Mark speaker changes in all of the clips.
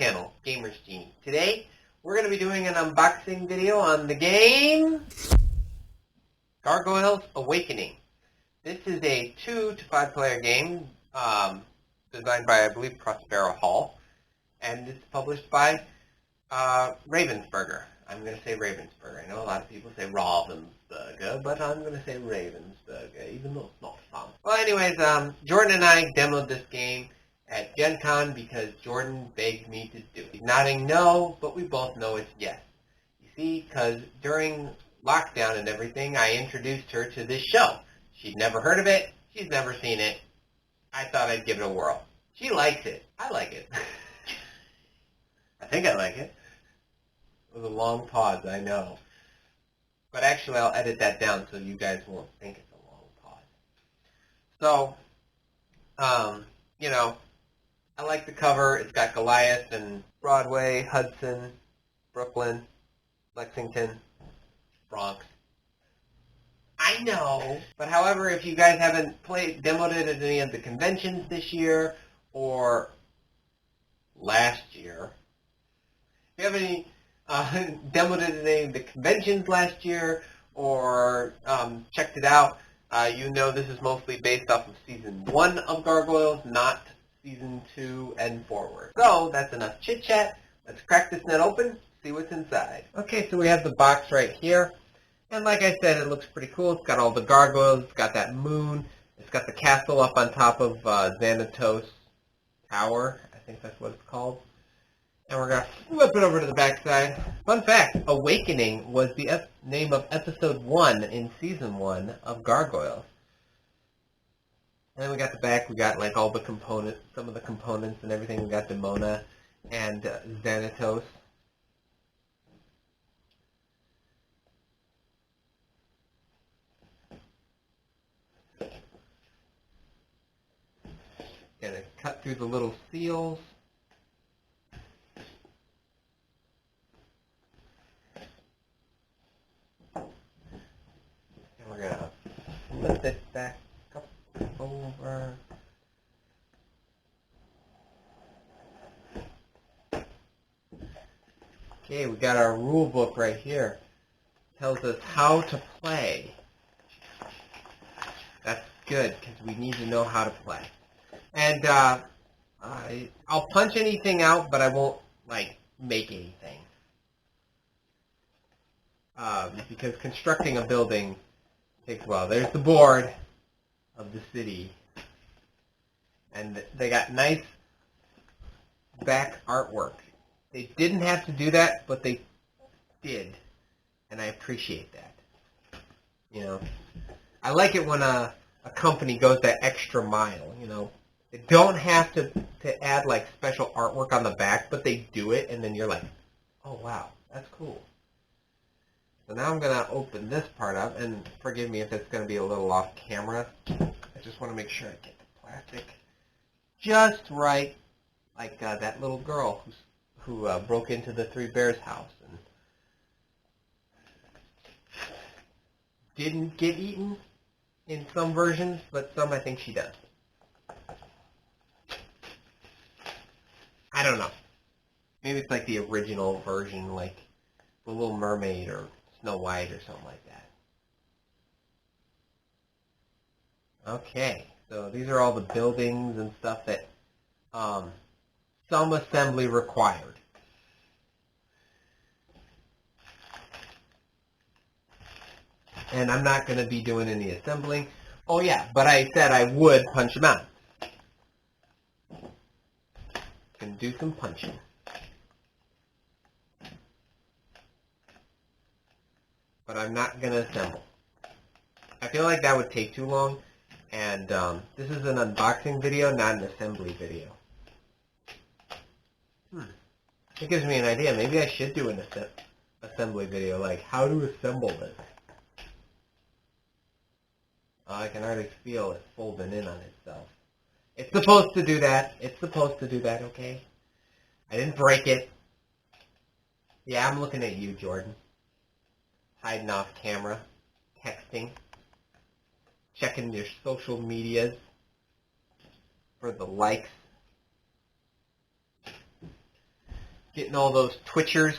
Speaker 1: channel, Gamers Genie. Today, we're going to be doing an unboxing video on the game Gargoyles Awakening. This is a 2 to 5 player game designed by, I believe, Prospero Hall, and it's published by Ravensburger. I'm going to say Ravensburger. I know a lot of people say Ravensburger, but I'm going to say Ravensburger, even though it's not fun. Well, anyways, Jordan and I demoed this game at Gen Con because Jordan begged me to do it. He's nodding no, but we both know it's yes. You see, because during lockdown and everything, I introduced her to this show. She'd never heard of it. She's never seen it. I thought I'd give it a whirl. She likes it. I like it. I think I like it. It was a long pause, I know. But actually, I'll edit that down so you guys won't think it's a long pause. So, you know, I like the cover. It's got Goliath and Broadway, Hudson, Brooklyn, Lexington, Bronx. I know. But however, if you guys haven't demoed it at any of the conventions this year or last year, if you have any demoed it at any of the conventions last year or checked it out, you know this is mostly based off of Season 1 of Gargoyles, not Season 2 and forward. So, that's enough chit-chat. Let's crack this net open, see what's inside. Okay, so we have the box right here. And like I said, it looks pretty cool. It's got all the gargoyles. It's got that moon. It's got the castle up on top of Xanatos Tower. I think that's what it's called. And we're going to flip it over to the back side. Fun fact, Awakening was the name of Episode 1 in Season 1 of Gargoyles. And then we got the back. We got like all the components, some of the components and everything. We got Demona and Xanatos. Gonna cut through the little seals. And we're gonna flip it back up over. Okay, we got our rule book right here. Tells us how to play. That's good, because we need to know how to play. And I'll punch anything out, but I won't, like, make anything. Because constructing a building takes a while. There's the board of the city. And they got nice back artwork. They didn't have to do that, but they did. And I appreciate that. You know, I like it when a company goes that extra mile, you know. They don't have to add, like, special artwork on the back, but they do it, and then you're like, oh, wow, that's cool. So now I'm going to open this part up, and forgive me if it's going to be a little off camera. I just want to make sure I get the plastic just right, like that little girl who broke into the Three Bears house and didn't get eaten in some versions, but some I think she does. I don't know. Maybe it's like the original version, like The Little Mermaid or Snow White or something like that. Okay, so these are all the buildings and stuff that some assembly required. And I'm not going to be doing any assembling. Oh yeah, but I said I would punch them out. Can do some punching. But I'm not going to assemble. I feel like that would take too long, and this is an unboxing video, not an assembly video. It gives me an idea. Maybe I should do an assembly video, like how to assemble this. I can already feel it folding in on itself. It's supposed to do that. It's supposed to do that, okay? I didn't break it. Yeah, I'm looking at you, Jordan. Hiding off camera. Texting. Checking your social medias for the likes. Getting all those twitchers,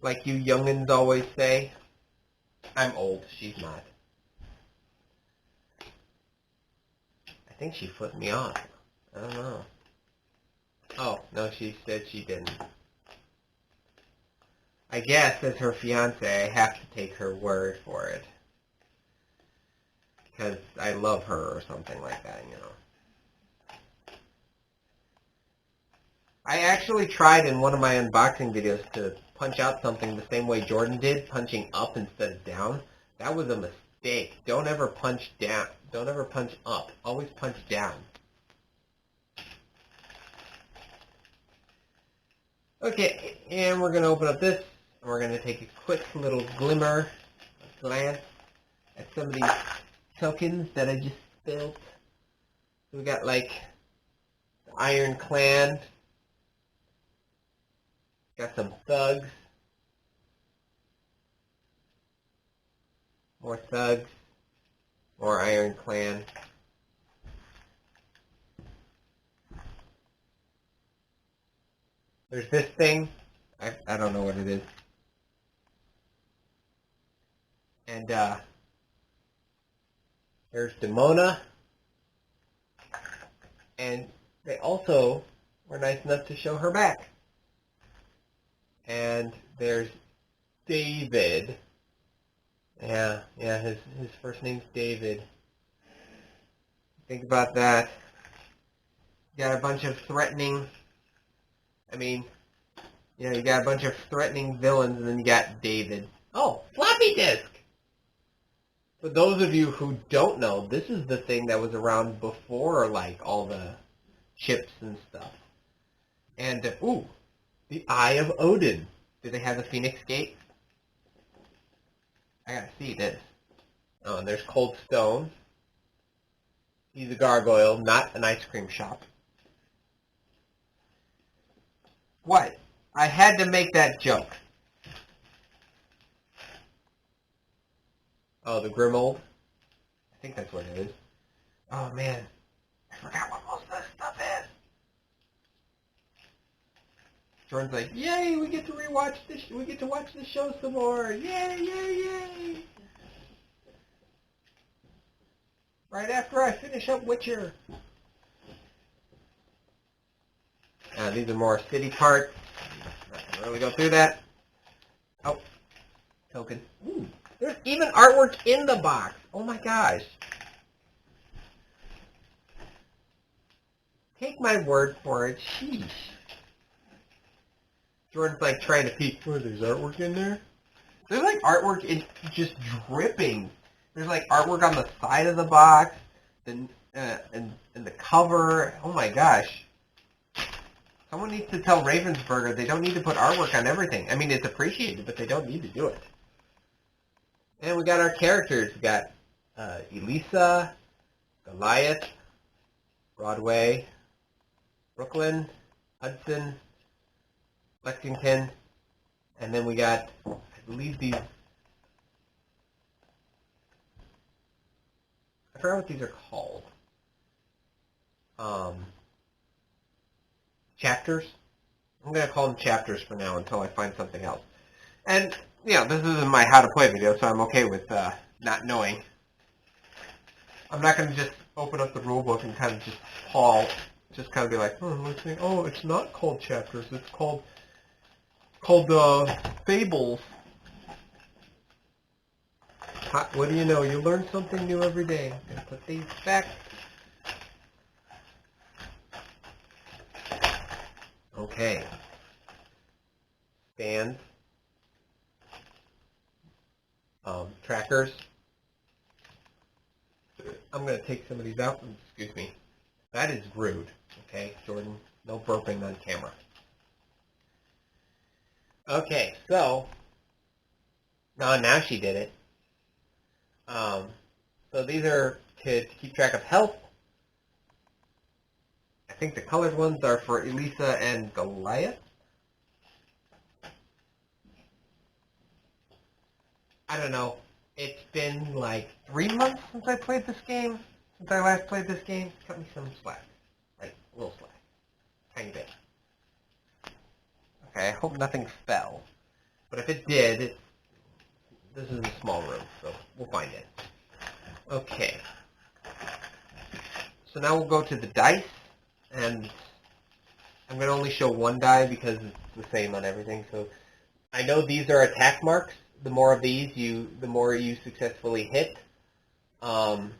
Speaker 1: like you youngins always say. I'm old, she's not. I think she flipped me off. I don't know. Oh, no, she said she didn't. I guess, as her fiance, I have to take her word for it. Because I love her or something like that, you know. I actually tried in one of my unboxing videos to punch out something the same way Jordan did, punching up instead of down. That was a mistake. Don't ever punch down. Don't ever punch up. Always punch down. Okay, and we're going to open up this, and we're going to take a quick little glance at some of these tokens that I just built. So we got like the Iron Clan. Got some thugs. More thugs. More Iron Clan. There's this thing. I don't know what it is. And there's Demona. And they also were nice enough to show her back. And there's David. Yeah, his first name's David. Think about that. You got a bunch of threatening, you got a bunch of threatening villains, and then you got David. Oh, floppy disk! For those of you who don't know, this is the thing that was around before, like, all the chips and stuff. And, ooh, the Eye of Odin. Do they have the Phoenix Gate? I gotta see this. Oh, and there's Cold Stone. He's a gargoyle, not an ice cream shop. What? I had to make that joke. Oh, the Grimold? I think that's what it is. Oh, man. I forgot what most of this stuff is. Jordan's like, yay, we get to rewatch this. We get to watch the show some more. Yay, yay, yay. Right after I finish up Witcher. These are more city parts. Not going to really go through that. Oh, token. Ooh, there's even artwork in the box. Oh my gosh. Take my word for it. Sheesh. Jordan's like trying to peek. Oh, there's artwork in there? There's like artwork in just dripping. There's like artwork on the side of the box, and the cover. Oh my gosh. Someone needs to tell Ravensburger they don't need to put artwork on everything. I mean, it's appreciated, but they don't need to do it. And we got our characters. We got Elisa, Goliath, Broadway, Brooklyn, Hudson, Lexington, and then we got, I believe these, I forgot what these are called. Chapters? I'm going to call them chapters for now until I find something else. And, this isn't my how to play video, so I'm okay with not knowing. I'm not going to just open up the rule book and kind of just kind of be like, let's think, oh, it's not called chapters, it's called fables. What do you know? You learn something new every day. I'm going to put these back. Okay. Stands. Trackers. I'm going to take some of these out. Excuse me. That is rude. Okay, Jordan? No burping on camera. Okay, so. Now she did it. So these are to keep track of health. I think the colored ones are for Elisa and Goliath. I don't know. It's been like 3 months since I played this game. Since I last played this game. Cut me some slack. Like, a little slack. Tiny bit. Okay, I hope nothing fell. But if it did, this is a small room, so we'll find it. Okay. So now we'll go to the dice, and I'm going to only show one die because it's the same on everything. So I know these are attack marks. The more of these, the more you successfully hit. I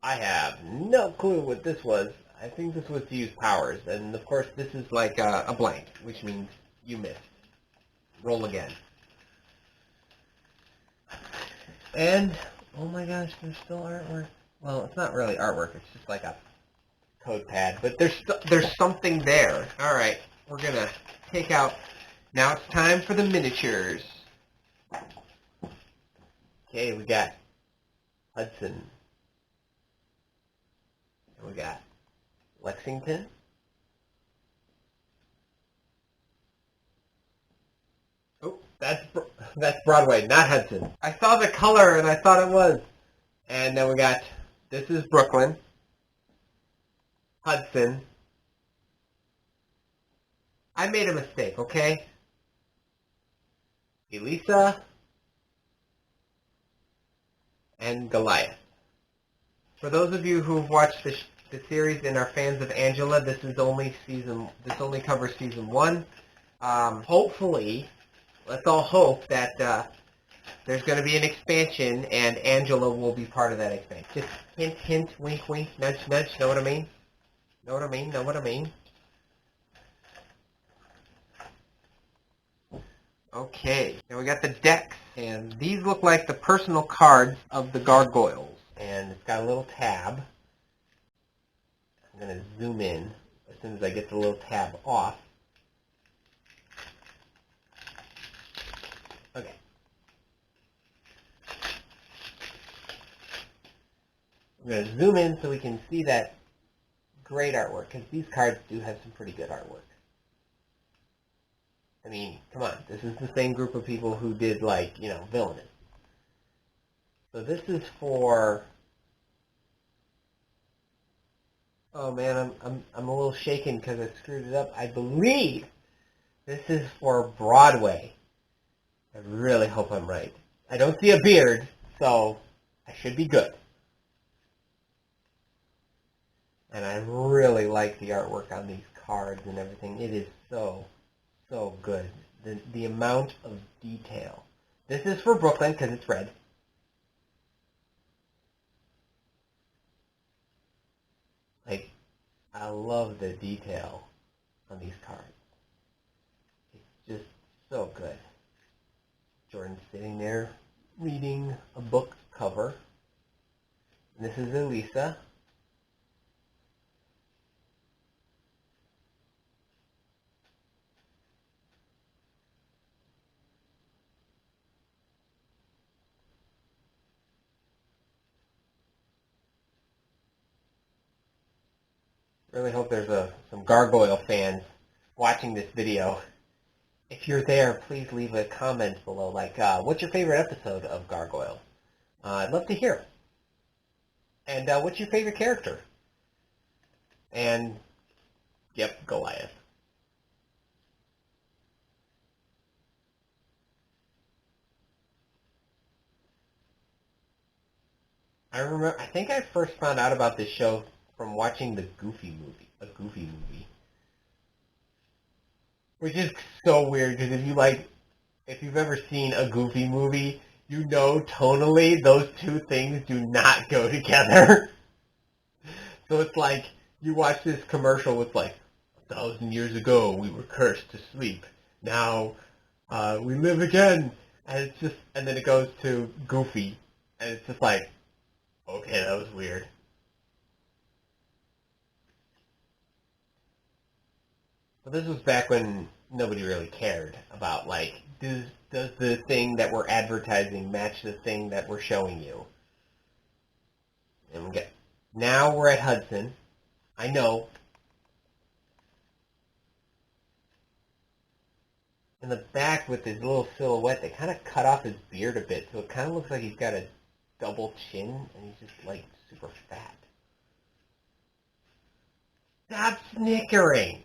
Speaker 1: have no clue what this was. I think this was to use powers, and of course this is like a blank, which means you missed. Roll again. And, oh my gosh, there's still artwork. Well, it's not really artwork, it's just like a code pad, but there's something there. Alright, we're gonna take out, now it's time for the miniatures. Okay, we got Hudson. And we got Lexington. Oh, that's Broadway, not Hudson. I saw the color and I thought it was. And then we got, this is Brooklyn, Hudson. I made a mistake, okay? Elisa and Goliath. For those of you who've watched the series and are fans of Angela, this only covers season 1. Hopefully, let's all hope that there's going to be an expansion and Angela will be part of that expansion. Just hint, hint, wink, wink, nudge, nudge. Know what I mean? Know what I mean? Know what I mean? Okay, now we got the decks, and these look like the personal cards of the Gargoyles. And it's got a little tab. I'm going to zoom in as soon as I get the little tab off. Okay. I'm going to zoom in so we can see that great artwork, because these cards do have some pretty good artwork. I mean, come on, this is the same group of people who did, like, you know, Villainous. So this is for... Oh man, I'm a little shaken because I screwed it up. I believe this is for Broadway. I really hope I'm right. I don't see a beard, so I should be good. And I really like the artwork on these cards and everything. It is so good. The amount of detail. This is for Brooklyn because it's red. Like, I love the detail on these cards. It's just so good. Jordan's sitting there reading a book cover. And this is Elisa. Really hope there's some Gargoyle fans watching this video. If you're there, please leave a comment below, like, what's your favorite episode of Gargoyle? I'd love to hear. And what's your favorite character? And, yep, Goliath. I think I first found out about this show from watching a Goofy movie. Which is so weird, because if you've ever seen a Goofy movie, you know tonally those two things do not go together. So it's like, you watch this commercial with like, 1,000 years ago we were cursed to sleep. Now we live again. And it's just, and then it goes to Goofy. And it's just like, okay, that was weird. But this was back when nobody really cared about, like, does the thing that we're advertising match the thing that we're showing you? And now we're at Hudson. I know. In the back with his little silhouette, they kind of cut off his beard a bit, so it kind of looks like he's got a double chin, and he's just, like, super fat. Stop snickering!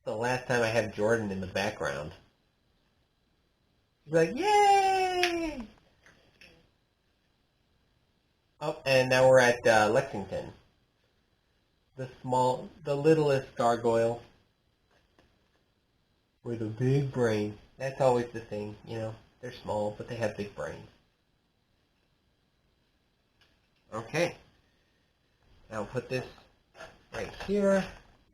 Speaker 1: The last time I have Jordan in the background. He's like, yay! Oh, and now we're at Lexington. The littlest gargoyle with a big brain. That's always the thing, you know. They're small, but they have big brains. Okay. Now put this right here.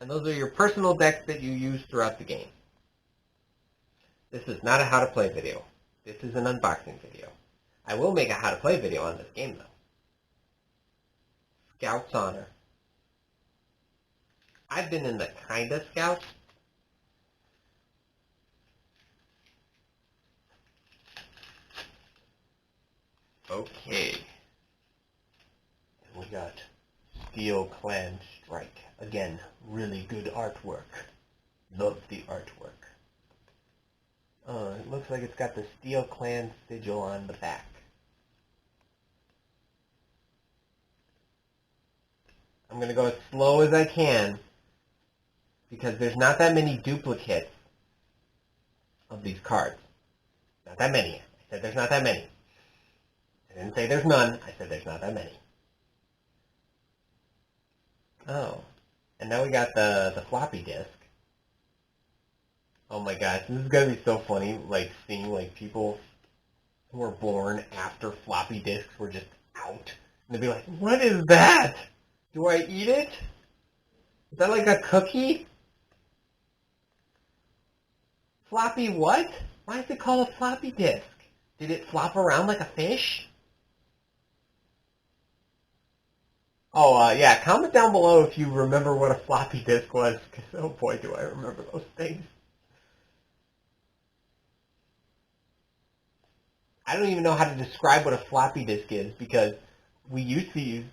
Speaker 1: And those are your personal decks that you use throughout the game. This is not a how to play video. This is an unboxing video. I will make a how to play video on this game though. Scout's Honor. I've been in the kinda Scouts. Okay. And we got Steel Clan Strike. Again, really good artwork. Love the artwork. It looks like it's got the Steel Clan sigil on the back. I'm going to go as slow as I can because there's not that many duplicates of these cards. Not that many. I said there's not that many. I didn't say there's none. I said there's not that many. Oh. And now we got the floppy disk. Oh my gosh, this is going to be so funny, like, seeing, like, people who were born after floppy disks were just out. And they'd be like, what is that? Do I eat it? Is that like a cookie? Floppy what? Why is it called a floppy disk? Did it flop around like a fish? Oh, yeah, comment down below if you remember what a floppy disk was, because oh boy do I remember those things. I don't even know how to describe what a floppy disk is, because we used to use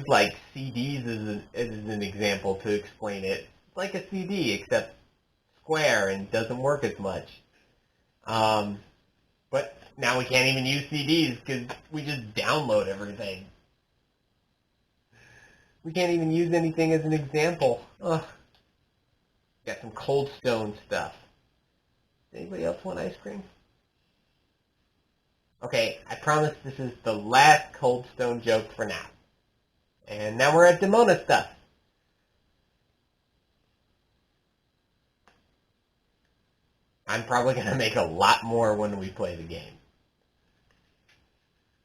Speaker 1: like CDs as an example to explain it. It's like a CD, except square and doesn't work as much. But now we can't even use CDs because we just download everything. We can't even use anything as an example. Ugh. Got some Cold Stone stuff. Does anybody else want ice cream? Okay, I promise this is the last Cold Stone joke for now. And now we're at Demona stuff. I'm probably going to make a lot more when we play the game.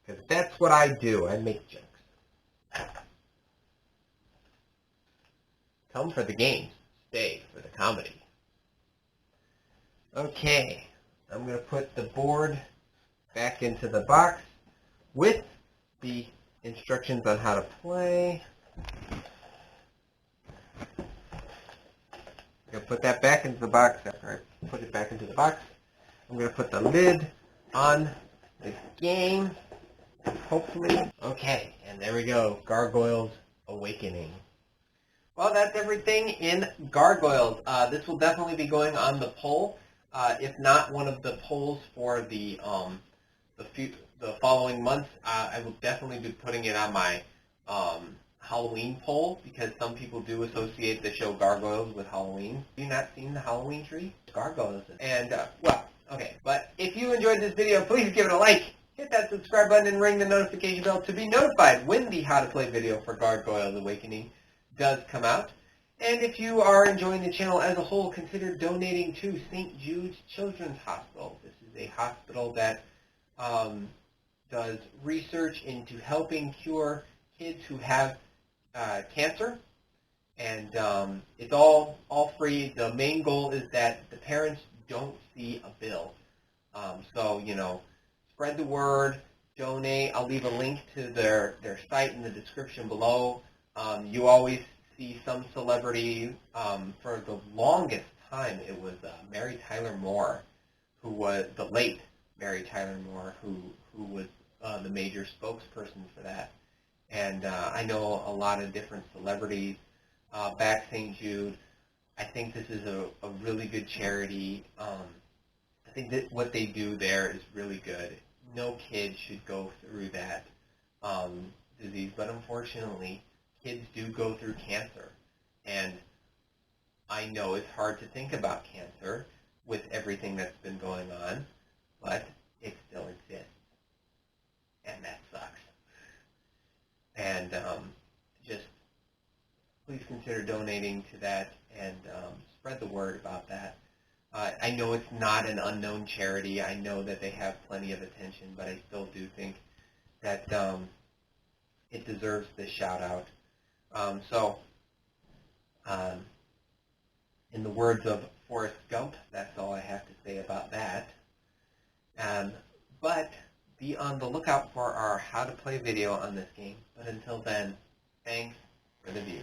Speaker 1: Because that's what I do. I make jokes. Come for the games. Stay for the comedy. Okay, I'm going to put the board back into the box with the instructions on how to play. I'm going to put that back into the box after I put it back into the box. I'm going to put the lid on the game, hopefully. Okay, and there we go, Gargoyles Awakening. Well, that's everything in Gargoyles. This will definitely be going on the poll. If not one of the polls for the following months, I will definitely be putting it on my Halloween poll, because some people do associate the show Gargoyles with Halloween. Have you not seen the Halloween tree? Gargoyles. And, well, okay. But if you enjoyed this video, please give it a like. Hit that subscribe button and ring the notification bell to be notified when the How to Play video for Gargoyles Awakening does come out. And if you are enjoying the channel as a whole, consider donating to St. Jude's Children's Hospital. This is a hospital that does research into helping cure kids who have cancer, and it's all free. The main goal is that the parents don't see a bill. So, you know, spread the word, donate. I'll leave a link to their site in the description below. You always see some celebrity. For the longest time, it was Mary Tyler Moore, who was the late Mary Tyler Moore, who was the major spokesperson for that. And I know a lot of different celebrities back St. Jude. I think this is a really good charity. I think that what they do there is really good. No kid should go through that disease, but unfortunately, kids do go through cancer. And I know it's hard to think about cancer with everything that's been going on, but it still exists, and that sucks. And just please consider donating to that and spread the word about that. I know it's not an unknown charity. I know that they have plenty of attention, but I still do think that it deserves this shout out. In the words of Forrest Gump, that's all I have to say about that. But be on the lookout for our how to play video on this game. But until then, thanks for the view.